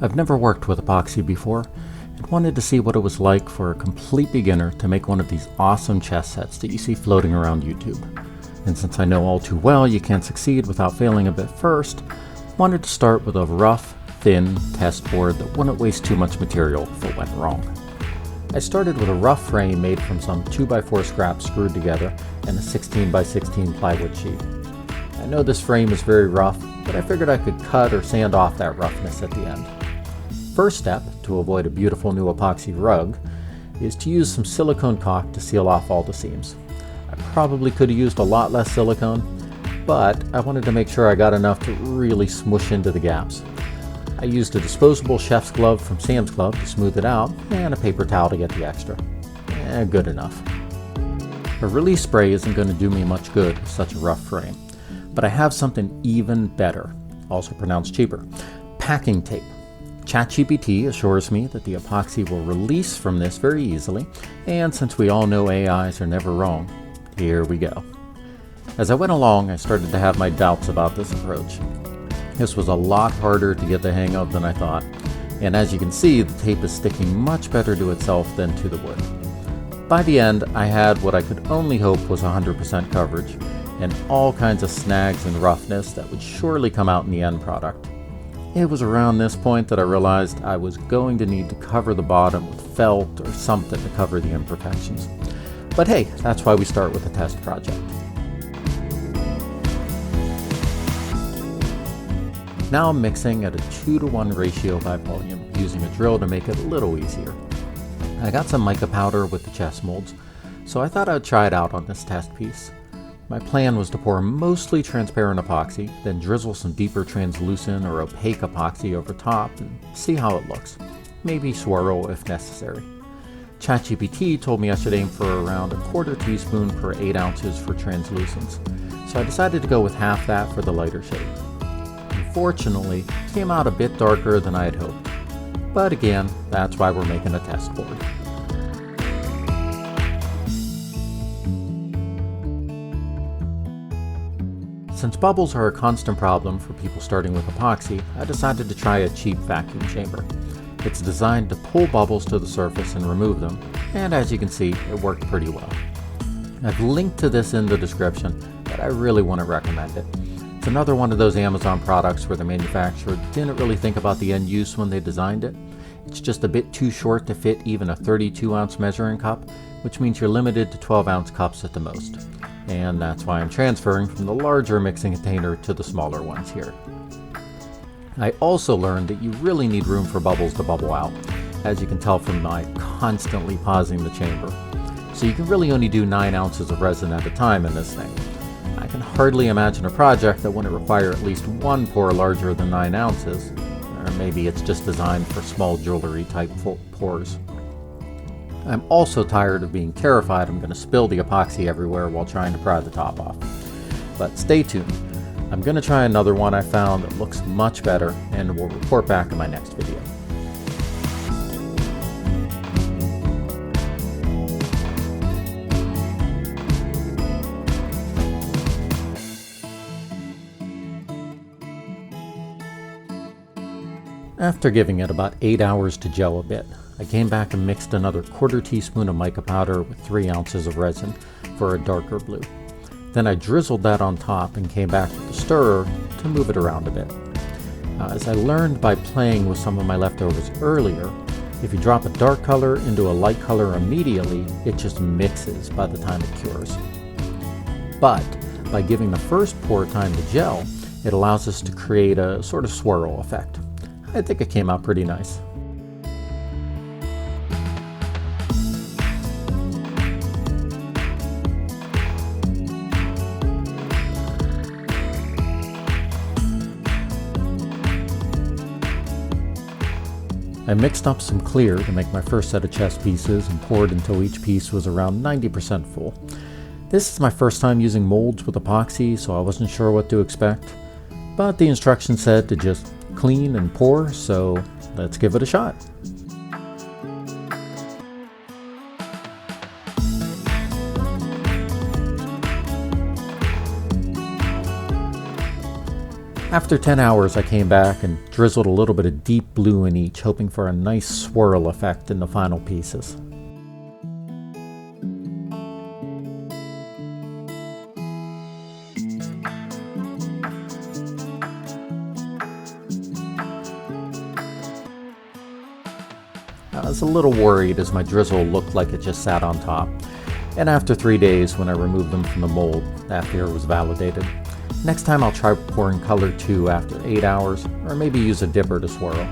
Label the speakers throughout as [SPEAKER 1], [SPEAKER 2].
[SPEAKER 1] I've never worked with epoxy before and wanted to see what it was like for a complete beginner to make one of these awesome chess sets that you see floating around YouTube. And since I know all too well you can't succeed without failing a bit first, I wanted to start with a rough, thin test board that wouldn't waste too much material if it went wrong. I started with a rough frame made from some 2x4 scraps screwed together and a 16x16 plywood sheet. I know this frame is very rough, but I figured I could cut or sand off that roughness at the end. First step, to avoid a beautiful new epoxy rug, is to use some silicone caulk to seal off all the seams. I probably could have used a lot less silicone, but I wanted to make sure I got enough to really smush into the gaps. I used a disposable chef's glove from Sam's Club to smooth it out, and a paper towel to get the extra. Good enough. A release spray isn't going to do me much good with such a rough frame, but I have something even better, also pronounced cheaper: packing tape. ChatGPT assures me that the epoxy will release from this very easily, and since we all know AIs are never wrong, here we go. As I went along, I started to have my doubts about this approach. This was a lot harder to get the hang of than I thought, and as you can see, the tape is sticking much better to itself than to the wood. By the end, I had what I could only hope was 100% coverage, and all kinds of snags and roughness that would surely come out in the end product. It was around this point that I realized I was going to need to cover the bottom with felt or something to cover the imperfections. But hey, that's why we start with a test project. Now I'm mixing at a 2:1 ratio by volume, using a drill to make it a little easier. I got some mica powder with the chess molds, so I thought I'd try it out on this test piece. My plan was to pour mostly transparent epoxy, then drizzle some deeper translucent or opaque epoxy over top and see how it looks. Maybe swirl if necessary. ChatGPT told me I should aim for around 1/4 teaspoon per 8 ounces for translucence, so I decided to go with half that for the lighter shade. Unfortunately, it came out a bit darker than I had hoped, but again, that's why we're making a test board. Since bubbles are a constant problem for people starting with epoxy, I decided to try a cheap vacuum chamber. It's designed to pull bubbles to the surface and remove them, and as you can see, it worked pretty well. I've linked to this in the description, but I really wouldn't recommend it. It's another one of those Amazon products where the manufacturer didn't really think about the end use when they designed it. It's just a bit too short to fit even a 32-ounce measuring cup, which means you're limited to 12-ounce cups at the most. And that's why I'm transferring from the larger mixing container to the smaller ones here. I also learned that you really need room for bubbles to bubble out, as you can tell from my constantly pausing the chamber. So you can really only do 9 ounces of resin at a time in this thing. I can hardly imagine a project that wouldn't require at least one pour larger than 9 ounces, or maybe it's just designed for small jewelry type pours. I'm also tired of being terrified I'm going to spill the epoxy everywhere while trying to pry the top off. But stay tuned. I'm going to try another one I found that looks much better, and will report back in my next video. After giving it about 8 hours to gel a bit, I came back and mixed another 1/4 teaspoon of mica powder with 3 ounces of resin for a darker blue. Then I drizzled that on top and came back with the stirrer to move it around a bit. As I learned by playing with some of my leftovers earlier, if you drop a dark color into a light color immediately, it just mixes by the time it cures. But by giving the first pour time to gel, it allows us to create a sort of swirl effect. I think it came out pretty nice. I mixed up some clear to make my first set of chess pieces and poured until each piece was around 90% full. This is my first time using molds with epoxy, so I wasn't sure what to expect, but the instructions said to just clean and pour, so let's give it a shot. After 10 hours, I came back and drizzled a little bit of deep blue in each, hoping for a nice swirl effect in the final pieces. I was a little worried as my drizzle looked like it just sat on top, and after 3 days when I removed them from the mold, that fear was validated. Next time I'll try pouring color 2 after 8 hours, or maybe use a dipper to swirl.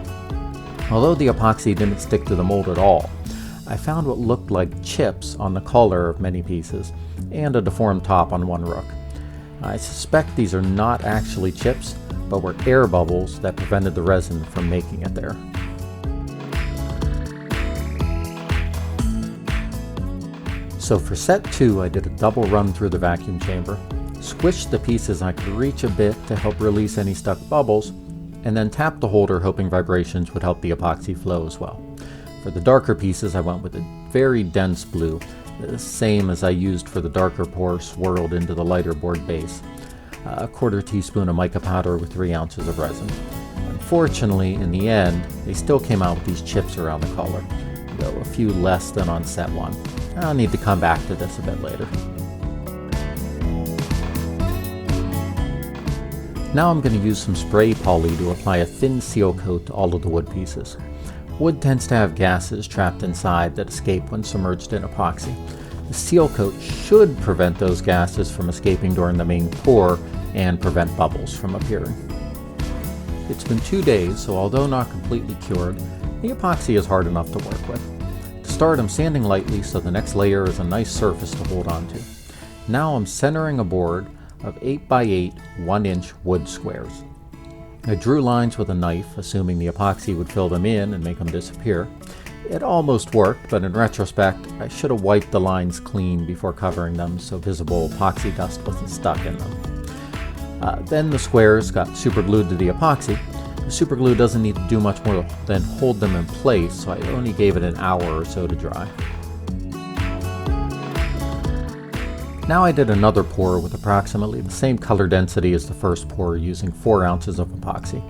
[SPEAKER 1] Although the epoxy didn't stick to the mold at all, I found what looked like chips on the color of many pieces, and a deformed top on one rook. I suspect these are not actually chips, but were air bubbles that prevented the resin from making it there. So for set 2, I did a double run through the vacuum chamber, squished the pieces I could reach a bit to help release any stuck bubbles, and then tapped the holder hoping vibrations would help the epoxy flow as well. For the darker pieces, I went with a very dense blue, the same as I used for the darker pour swirled into the lighter board base. A 1/4 teaspoon of mica powder with 3 ounces of resin. Unfortunately, in the end, they still came out with these chips around the collar, though a few less than on set 1. I'll need to come back to this a bit later. Now I'm going to use some spray poly to apply a thin seal coat to all of the wood pieces. Wood tends to have gases trapped inside that escape when submerged in epoxy. The seal coat should prevent those gases from escaping during the main pour and prevent bubbles from appearing. It's been 2 days, so although not completely cured, the epoxy is hard enough to work with. To start, I'm sanding lightly so the next layer is a nice surface to hold on to. Now I'm centering a board of 8x8 1-inch wood squares. I drew lines with a knife, assuming the epoxy would fill them in and make them disappear. It almost worked, but in retrospect, I should have wiped the lines clean before covering them so visible epoxy dust wasn't stuck in them. Then the squares got super glued to the epoxy. The super glue doesn't need to do much more than hold them in place, so I only gave it an hour or so to dry. Now I did another pour with approximately the same color density as the first pour using 4 ounces of epoxy.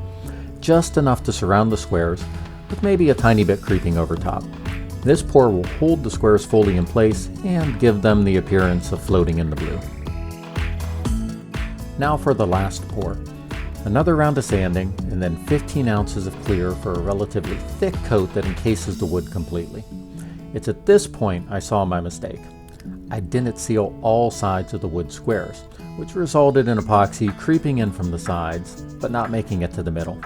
[SPEAKER 1] Just enough to surround the squares, with maybe a tiny bit creeping over top. This pour will hold the squares fully in place and give them the appearance of floating in the blue. Now for the last pour. Another round of sanding, and then 15 ounces of clear for a relatively thick coat that encases the wood completely. It's at this point I saw my mistake. I didn't seal all sides of the wood squares, which resulted in epoxy creeping in from the sides, but not making it to the middle.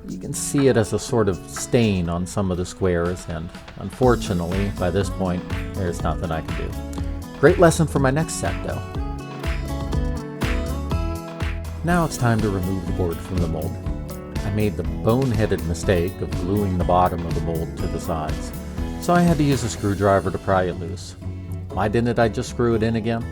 [SPEAKER 1] You can see it as a sort of stain on some of the squares, and unfortunately, by this point, there's nothing I can do. Great lesson for my next set, though. Now it's time to remove the board from the mold. I made the boneheaded mistake of gluing the bottom of the mold to the sides, so I had to use a screwdriver to pry it loose. Why didn't I just screw it in again?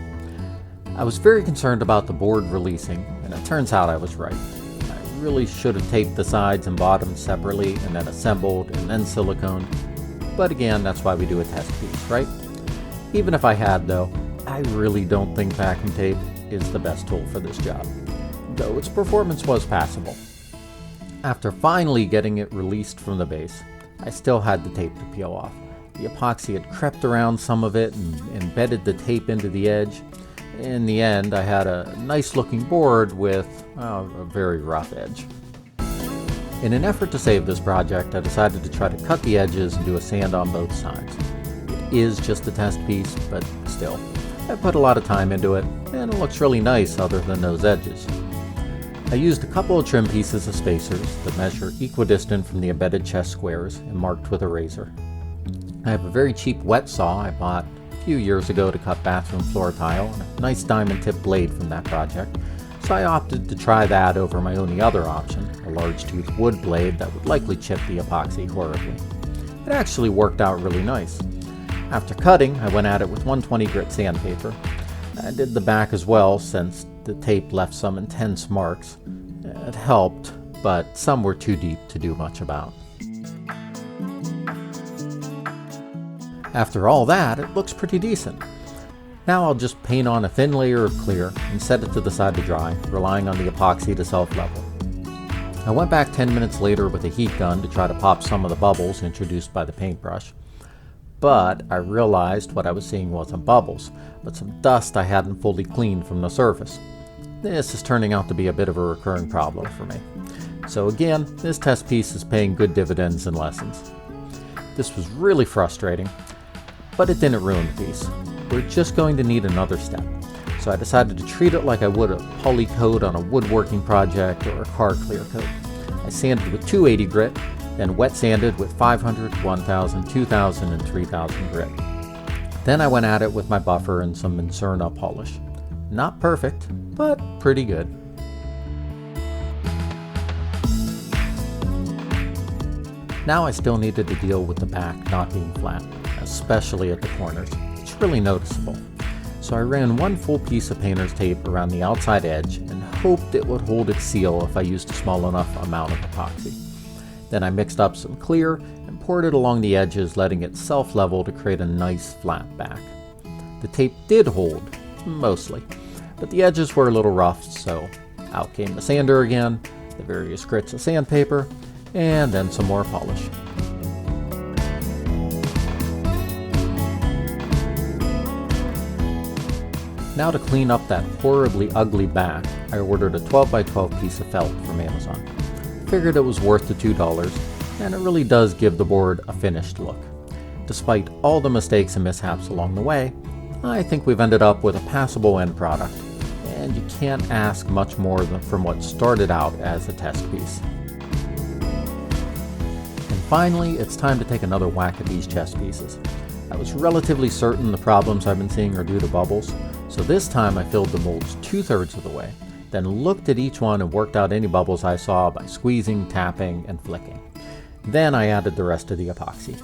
[SPEAKER 1] I was very concerned about the board releasing, and it turns out I was right. I really should have taped the sides and bottoms separately and then assembled and then siliconed. But again, that's why we do a test piece, right? Even if I had though, I really don't think vacuum tape is the best tool for this job, though its performance was passable. After finally getting it released from the base, I still had the tape to peel off. The epoxy had crept around some of it and embedded the tape into the edge. In the end, I had a nice looking board with a very rough edge. In an effort to save this project, I decided to try to cut the edges and do a sand on both sides. It is just a test piece, but still, I put a lot of time into it, and it looks really nice other than those edges. I used a couple of trim pieces of spacers that measure equidistant from the embedded chest squares and marked with a razor. I have a very cheap wet saw I bought a few years ago to cut bathroom floor tile, and a nice diamond tip blade from that project, so I opted to try that over my only other option, a large tooth wood blade that would likely chip the epoxy horribly. It actually worked out really nice. After cutting, I went at it with 120 grit sandpaper. I did the back as well since the tape left some intense marks. It helped, but some were too deep to do much about. After all that, it looks pretty decent. Now I'll just paint on a thin layer of clear and set it to the side to dry, relying on the epoxy to self-level. I went back 10 minutes later with a heat gun to try to pop some of the bubbles introduced by the paintbrush. But I realized what I was seeing wasn't bubbles, but some dust I hadn't fully cleaned from the surface. This is turning out to be a bit of a recurring problem for me. So again, this test piece is paying good dividends and lessons. This was really frustrating, but it didn't ruin the piece. We're just going to need another step. So I decided to treat it like I would a poly coat on a woodworking project or a car clear coat. I sanded with 280 grit, then wet sanded with 500, 1000, 2000, and 3000 grit. Then I went at it with my buffer and some Incerna polish. Not perfect, but pretty good. Now I still needed to deal with the back not being flat, especially at the corners. It's really noticeable. So I ran one full piece of painter's tape around the outside edge and hoped it would hold its seal if I used a small enough amount of epoxy. Then I mixed up some clear and poured it along the edges, letting it self-level to create a nice flat back. The tape did hold, mostly, but the edges were a little rough, so out came the sander again, the various grits of sandpaper, and then some more polish. Now to clean up that horribly ugly back, I ordered a 12 by 12 piece of felt from Amazon. Figured it was worth the $2, and it really does give the board a finished look. Despite all the mistakes and mishaps along the way, I think we've ended up with a passable end product, and you can't ask much more than from what started out as a test piece. And finally, it's time to take another whack at these chest pieces. I was relatively certain the problems I've been seeing are due to bubbles, so this time I filled the molds 2/3 of the way, then looked at each one and worked out any bubbles I saw by squeezing, tapping, and flicking. Then I added the rest of the epoxy.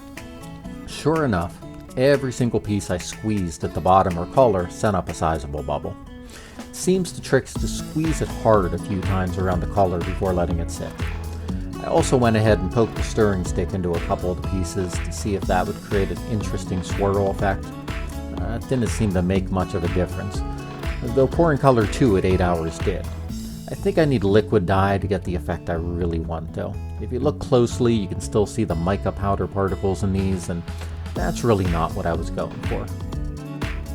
[SPEAKER 1] Sure enough, every single piece I squeezed at the bottom or collar sent up a sizable bubble. It seems the trick is to squeeze it hard a few times around the collar before letting it sit. I also went ahead and poked the stirring stick into a couple of the pieces to see if that would create an interesting swirl effect. It didn't seem to make much of a difference, though pouring color too at 8 hours did. I think I need liquid dye to get the effect I really want though. If you look closely, you can still see the mica powder particles in these, and that's really not what I was going for.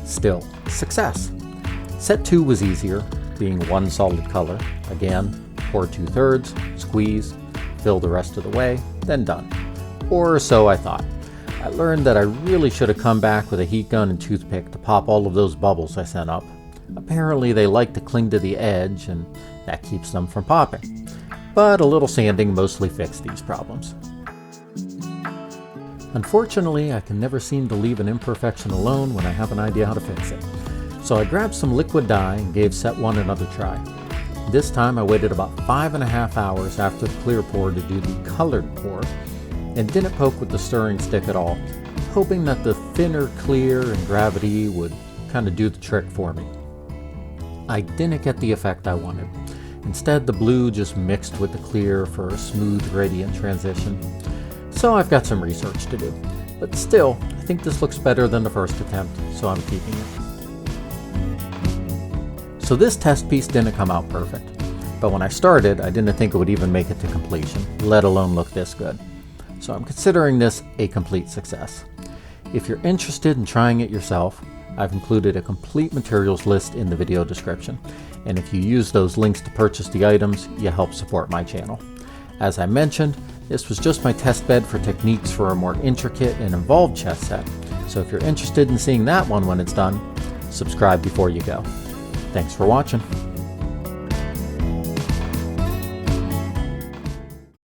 [SPEAKER 1] Still, success! Set 2 was easier, being one solid color. Again, pour 2/3, squeeze, fill the rest of the way, then done. Or so I thought. I learned that I really should have come back with a heat gun and toothpick to pop all of those bubbles I sent up. Apparently they like to cling to the edge, and that keeps them from popping. But a little sanding mostly fixed these problems. Unfortunately, I can never seem to leave an imperfection alone when I have an idea how to fix it. So I grabbed some liquid dye and gave set 1 another try. This time I waited about 5.5 hours after the clear pour to do the colored pour, and didn't poke with the stirring stick at all, hoping that the thinner clear and gravity would kind of do the trick for me. I didn't get the effect I wanted. Instead, the blue just mixed with the clear for a smooth gradient transition. So I've got some research to do. But still, I think this looks better than the first attempt, so I'm keeping it. So this test piece didn't come out perfect. But when I started, I didn't think it would even make it to completion, let alone look this good. So I'm considering this a complete success. If you're interested in trying it yourself, I've included a complete materials list in the video description, and if you use those links to purchase the items, you help support my channel. As I mentioned, this was just my test bed for techniques for a more intricate and involved chest set, so if you're interested in seeing that one when it's done, subscribe before you go. Thanks for watching.